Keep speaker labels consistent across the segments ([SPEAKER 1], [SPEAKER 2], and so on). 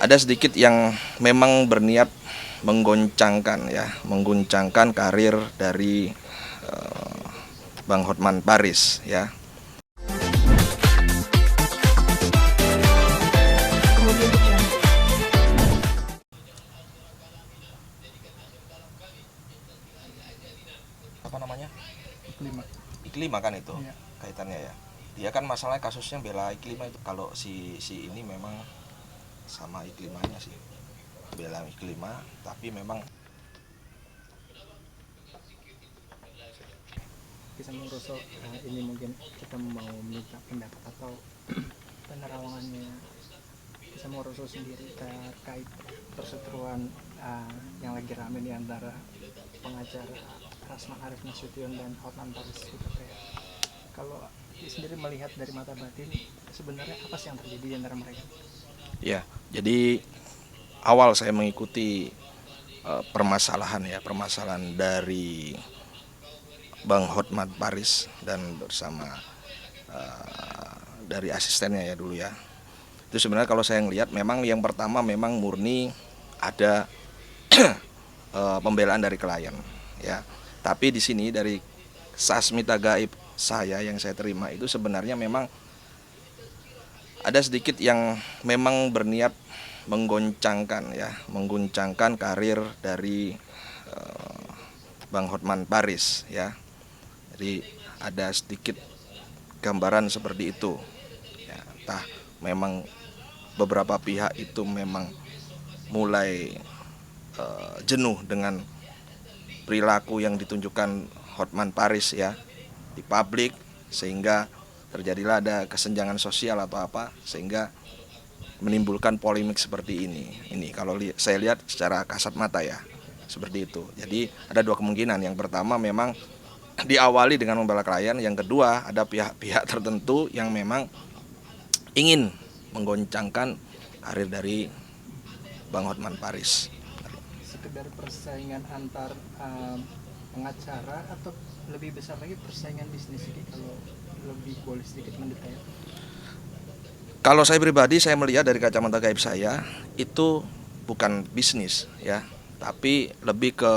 [SPEAKER 1] ada sedikit yang memang berniat mengguncangkan karir dari Bang Hotman Paris ya. Apa namanya? Iklima kan itu ya. Kaitannya ya. Dia kan masalahnya kasusnya bela Iklima itu. Kalau si ini memang sama Iklimanya sih, bela Iklima, tapi memang
[SPEAKER 2] Samsul Rosso, ini mungkin kita mau minta pendapat atau penerawangannya Samsul Rosso sendiri terkait perseteruan yang lagi rame di antara pengacara Rasman Arif Nasution dan Hotman Paris gitu. Kalau sendiri melihat dari mata batin, sebenarnya apa sih yang terjadi di antara mereka?
[SPEAKER 1] Ya, jadi awal saya mengikuti permasalahan dari Bang Hotman Paris dan bersama dari asistennya ya dulu ya. Itu sebenarnya kalau saya ngelihat memang yang pertama memang murni ada pembelaan dari klien ya. Tapi di sini dari sasmita gaib saya yang saya terima itu sebenarnya memang ada sedikit yang memang berniat mengguncangkan karir dari Bang Hotman Paris ya. Jadi ada sedikit gambaran seperti itu ya, entah memang beberapa pihak itu memang mulai jenuh dengan perilaku yang ditunjukkan Hotman Paris ya di publik, sehingga terjadilah ada kesenjangan sosial atau apa sehingga menimbulkan polemik seperti ini. Ini kalau saya lihat secara kasat mata ya seperti itu. Jadi ada dua kemungkinan. Yang pertama memang diawali dengan membela klien, yang kedua ada pihak-pihak tertentu yang memang ingin menggoncangkan karir dari Bang Hotman Paris.
[SPEAKER 2] Sekedar persaingan antar pengacara atau lebih besar lagi persaingan bisnis ini, kalau lebih boleh sedikit mendetail?
[SPEAKER 1] Kalau saya pribadi, saya melihat dari kacamata gaib saya itu bukan bisnis ya, tapi lebih ke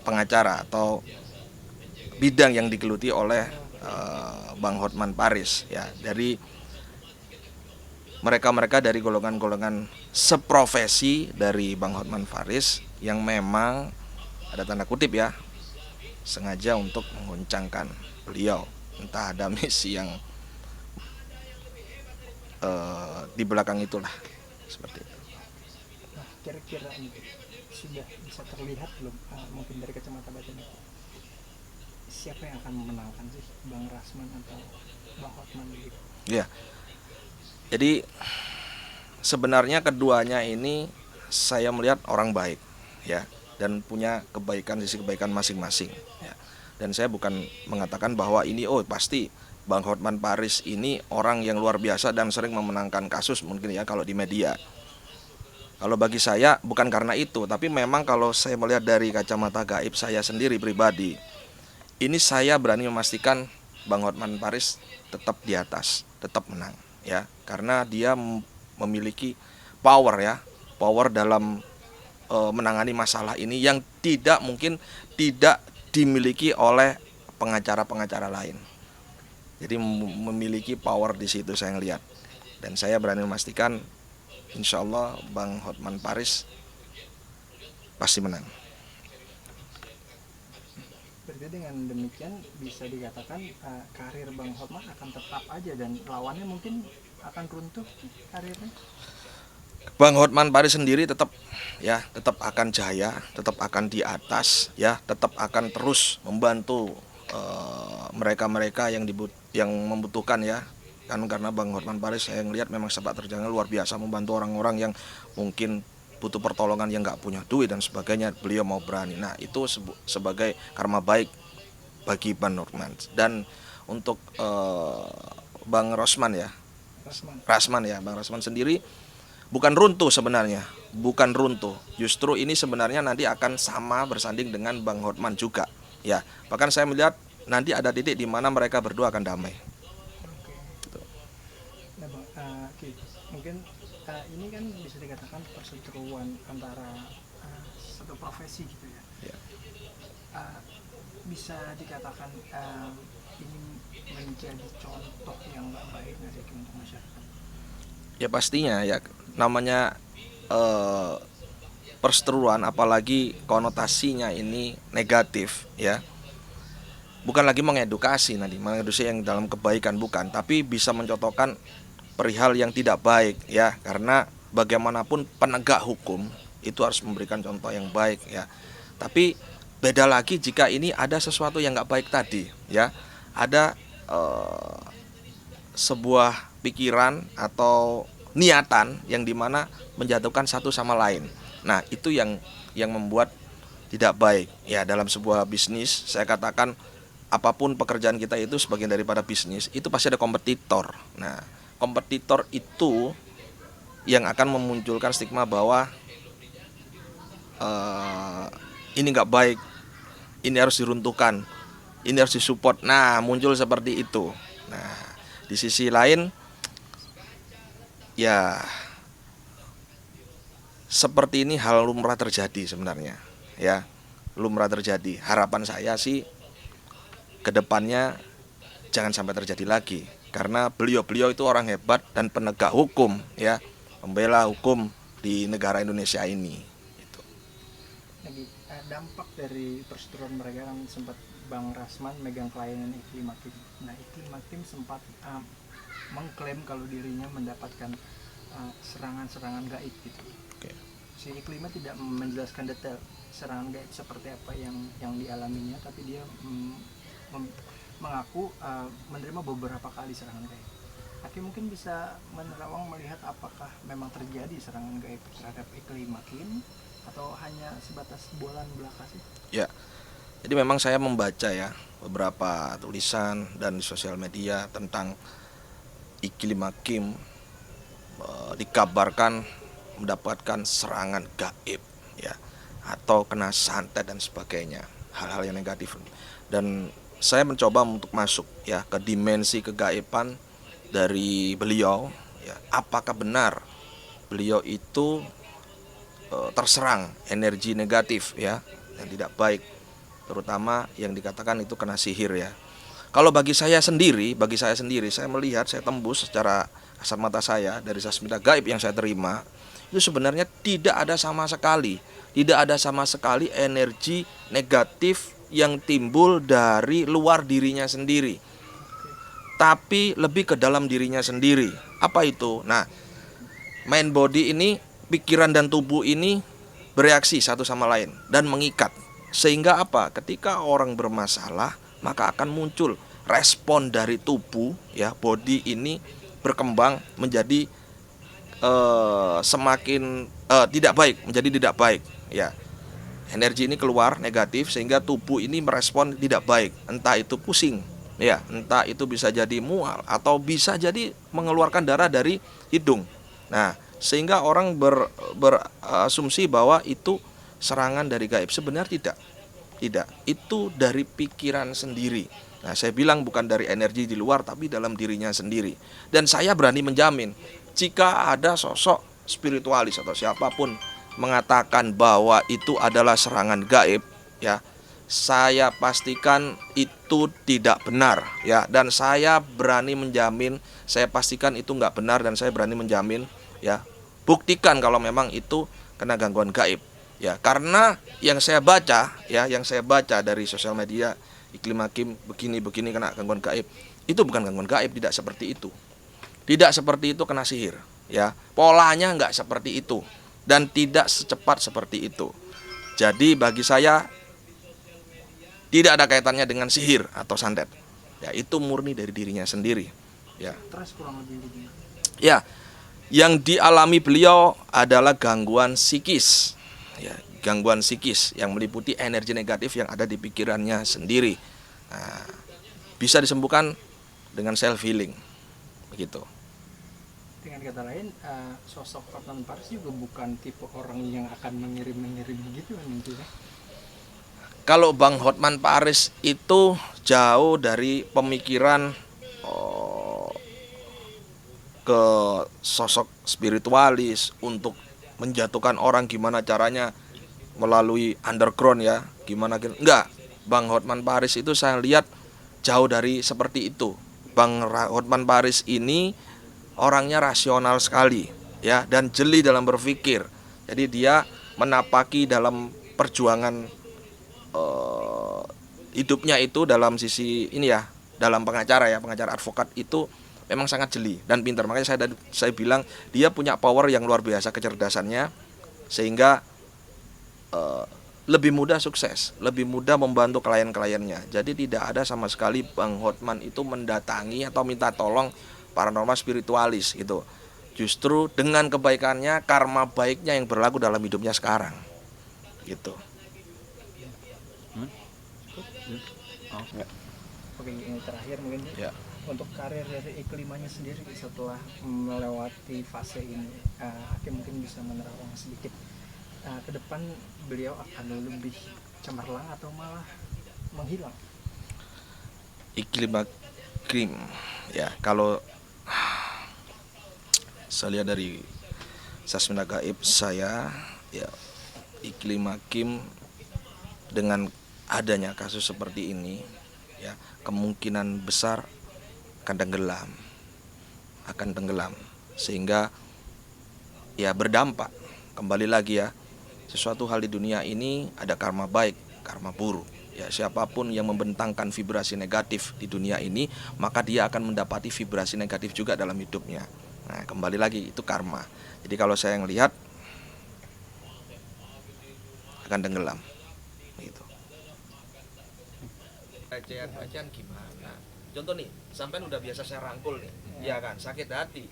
[SPEAKER 1] pengacara atau bidang yang digeluti oleh Bang Hotman Paris ya, dari mereka dari golongan-golongan seprofesi dari Bang Hotman Paris yang memang ada tanda kutip ya sengaja untuk mengguncangkan beliau, entah ada misi yang di belakang itulah seperti itu.
[SPEAKER 2] Nah, kira-kira sudah bisa terlihat belum mungkin dari kacamata batin itu siapa yang akan memenangkan sih, Bang Rasman atau Bang Hotman gitu?
[SPEAKER 1] Ya, jadi sebenarnya keduanya ini saya melihat orang baik ya, dan punya sisi kebaikan masing-masing ya. Dan saya bukan mengatakan bahwa ini pasti Bang Hotman Paris ini orang yang luar biasa dan sering memenangkan kasus mungkin ya kalau di media. Kalau bagi saya bukan karena itu, tapi memang kalau saya melihat dari kacamata gaib saya sendiri pribadi, ini saya berani memastikan Bang Hotman Paris tetap di atas, tetap menang ya, karena dia memiliki power dalam menangani masalah ini yang tidak dimiliki oleh pengacara-pengacara lain. Jadi memiliki power di situ saya ngelihat, dan saya berani memastikan insya Allah Bang Hotman Paris pasti menang.
[SPEAKER 2] Berarti dengan demikian bisa dikatakan karir Bang Hotman akan tetap aja dan lawannya mungkin akan runtuh karirnya?
[SPEAKER 1] Bang Hotman Paris sendiri tetap akan jaya, tetap akan di atas ya, tetap akan terus membantu mereka-mereka yang membutuhkan ya. Karena Bang Hotman Paris saya ngelihat memang sepak terjangnya luar biasa, membantu orang-orang yang mungkin butuh pertolongan, yang nggak punya duit dan sebagainya, beliau mau berani. Nah itu sebagai karma baik bagi Bang Hotman. Dan untuk Bang Rasman Bang Rasman sendiri bukan runtuh sebenarnya, justru ini sebenarnya nanti akan sama bersanding dengan Bang Hotman juga ya. Bahkan saya melihat nanti ada titik di mana mereka berdua akan damai.
[SPEAKER 2] Nah, Bang, Oke, mungkin ini kan bisa dikatakan perseteruan antara satu profesi gitu ya.
[SPEAKER 1] Ya.
[SPEAKER 2] Uh, Bisa dikatakan ini menjadi contoh yang nggak baik nggak sih untuk masyarakat?
[SPEAKER 1] Ya pastinya ya, namanya perseteruan apalagi konotasinya ini negatif ya. Bukan lagi mengedukasi yang dalam kebaikan bukan, tapi bisa mencontohkan perihal yang tidak baik ya, karena bagaimanapun penegak hukum itu harus memberikan contoh yang baik ya. Tapi beda lagi jika ini ada sesuatu yang nggak baik tadi ya, ada sebuah pikiran atau niatan yang dimana menjatuhkan satu sama lain. Nah itu yang membuat tidak baik ya. Dalam sebuah bisnis saya katakan apapun pekerjaan kita itu sebagian daripada bisnis, itu pasti ada kompetitor. Nah kompetitor itu yang akan memunculkan stigma bahwa ini nggak baik, ini harus diruntuhkan, ini harus disupport. Nah muncul seperti itu. Nah di sisi lain ya seperti ini hal lumrah terjadi sebenarnya ya, lumrah terjadi. Harapan saya sih kedepannya jangan sampai terjadi lagi, karena beliau itu orang hebat dan penegak hukum ya, pembela hukum di negara Indonesia ini gitu.
[SPEAKER 2] Lagi dampak dari perseteruan mereka kan sempat Bang Rasman megang klien Iklim Hakim. Nah Iklim Hakim sempat mengklaim kalau dirinya mendapatkan serangan-serangan gaib gitu.
[SPEAKER 1] Oke.
[SPEAKER 2] Si Iklimnya tidak menjelaskan detail serangan gaib seperti apa yang dialaminya, tapi dia mengaku menerima beberapa kali serangan gaib. Hakim mungkin bisa menerawang melihat apakah memang terjadi serangan gaib terhadap Iklim Hakim atau hanya sebatas bualan belaka sih?
[SPEAKER 1] Ya, jadi memang saya membaca ya beberapa tulisan dan di sosial media tentang Iklim Hakim dikabarkan mendapatkan serangan gaib ya, atau kena santet dan sebagainya, hal-hal yang negatif. Dan saya mencoba untuk masuk ya ke dimensi kegaiban dari beliau ya, apakah benar beliau itu terserang energi negatif ya, yang tidak baik, terutama yang dikatakan itu kena sihir ya. Kalau bagi saya sendiri saya melihat, saya tembus secara kasat mata saya dari sasmita gaib yang saya terima, itu sebenarnya tidak ada sama sekali energi negatif yang timbul dari luar dirinya sendiri, tapi lebih ke dalam dirinya sendiri. Apa itu? Nah, mind body ini, pikiran dan tubuh ini bereaksi satu sama lain dan mengikat. Sehingga apa? Ketika orang bermasalah, maka akan muncul respon dari tubuh ya, body ini berkembang menjadi semakin tidak baik, menjadi tidak baik ya. Energi ini keluar negatif sehingga tubuh ini merespon tidak baik, entah itu pusing ya, entah itu bisa jadi mual atau bisa jadi mengeluarkan darah dari hidung. Nah, sehingga orang berasumsi bahwa itu serangan dari gaib. Sebenarnya tidak, itu dari pikiran sendiri. Nah, saya bilang bukan dari energi di luar, tapi dalam dirinya sendiri. Dan saya berani menjamin, jika ada sosok spiritualis atau siapapun mengatakan bahwa itu adalah serangan gaib ya, saya pastikan itu tidak benar ya, dan saya berani menjamin, saya pastikan itu nggak benar, dan saya berani menjamin ya, buktikan kalau memang itu kena gangguan gaib ya. Karena yang saya baca dari sosial media, Iklim Hakim begini kena gangguan gaib, itu bukan gangguan gaib, tidak seperti itu kena sihir ya, polanya nggak seperti itu dan tidak secepat seperti itu. Jadi bagi saya tidak ada kaitannya dengan sihir atau santet ya, itu murni dari dirinya sendiri ya.
[SPEAKER 2] Terus kurang lebih begini
[SPEAKER 1] Ya, yang dialami beliau adalah gangguan psikis ya, gangguan psikis yang meliputi energi negatif yang ada di pikirannya sendiri. Nah, bisa disembuhkan dengan self healing begitu.
[SPEAKER 2] dengan kata lain, sosok Hotman Paris juga bukan tipe orang yang akan mengirim begitu kan intinya.
[SPEAKER 1] Kalau Bang Hotman Paris itu jauh dari pemikiran ke sosok spiritualis untuk menjatuhkan orang gimana caranya melalui underground ya, gimana gitu. Enggak, Bang Hotman Paris itu saya lihat jauh dari seperti itu. Hotman Paris ini orangnya rasional sekali ya, dan jeli dalam berpikir. Jadi dia menapaki dalam perjuangan hidupnya itu dalam sisi ini ya, dalam pengacara ya, pengacara advokat itu memang sangat jeli dan pintar. Makanya saya bilang dia punya power yang luar biasa, kecerdasannya, sehingga lebih mudah sukses, lebih mudah membantu klien-kliennya. Jadi tidak ada sama sekali Bang Hotman itu mendatangi atau minta tolong paranormal spiritualis gitu. Justru dengan kebaikannya, karma baiknya yang berlaku dalam hidupnya sekarang gitu.
[SPEAKER 2] Oke, ini terakhir mungkin
[SPEAKER 1] Ya.
[SPEAKER 2] untuk karir dari Iklimanya sendiri setelah melewati fase ini, Hakim mungkin bisa menerawang sedikit ke depan beliau akan lebih cemerlang atau malah menghilang?
[SPEAKER 1] Iklim ya, kalau saya lihat dari sasmina gaib saya ya, Iklim Hakim dengan adanya kasus seperti ini ya, kemungkinan besar akan tenggelam sehingga ya berdampak kembali lagi ya, sesuatu hal di dunia ini ada karma baik, karma buruk. Ya, siapapun yang membentangkan vibrasi negatif di dunia ini, maka dia akan mendapati vibrasi negatif juga dalam hidupnya. Nah, kembali lagi itu karma. Jadi kalau saya ngelihat akan tenggelam. Gitu. Bacaan gimana? Contoh nih, sampai udah biasa saya rangkul nih, ya kan, sakit hati.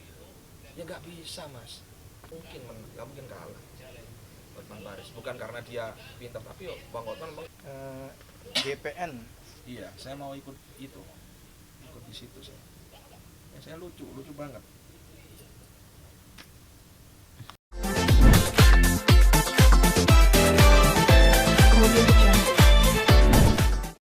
[SPEAKER 1] Ya nggak bisa mas, nggak mungkin kalah. Hotman Paris bukan karena dia pintar, tapi Bang Hotman memang
[SPEAKER 2] GPN.
[SPEAKER 1] iya, saya mau ikut di situ saya. Ya, saya lucu banget.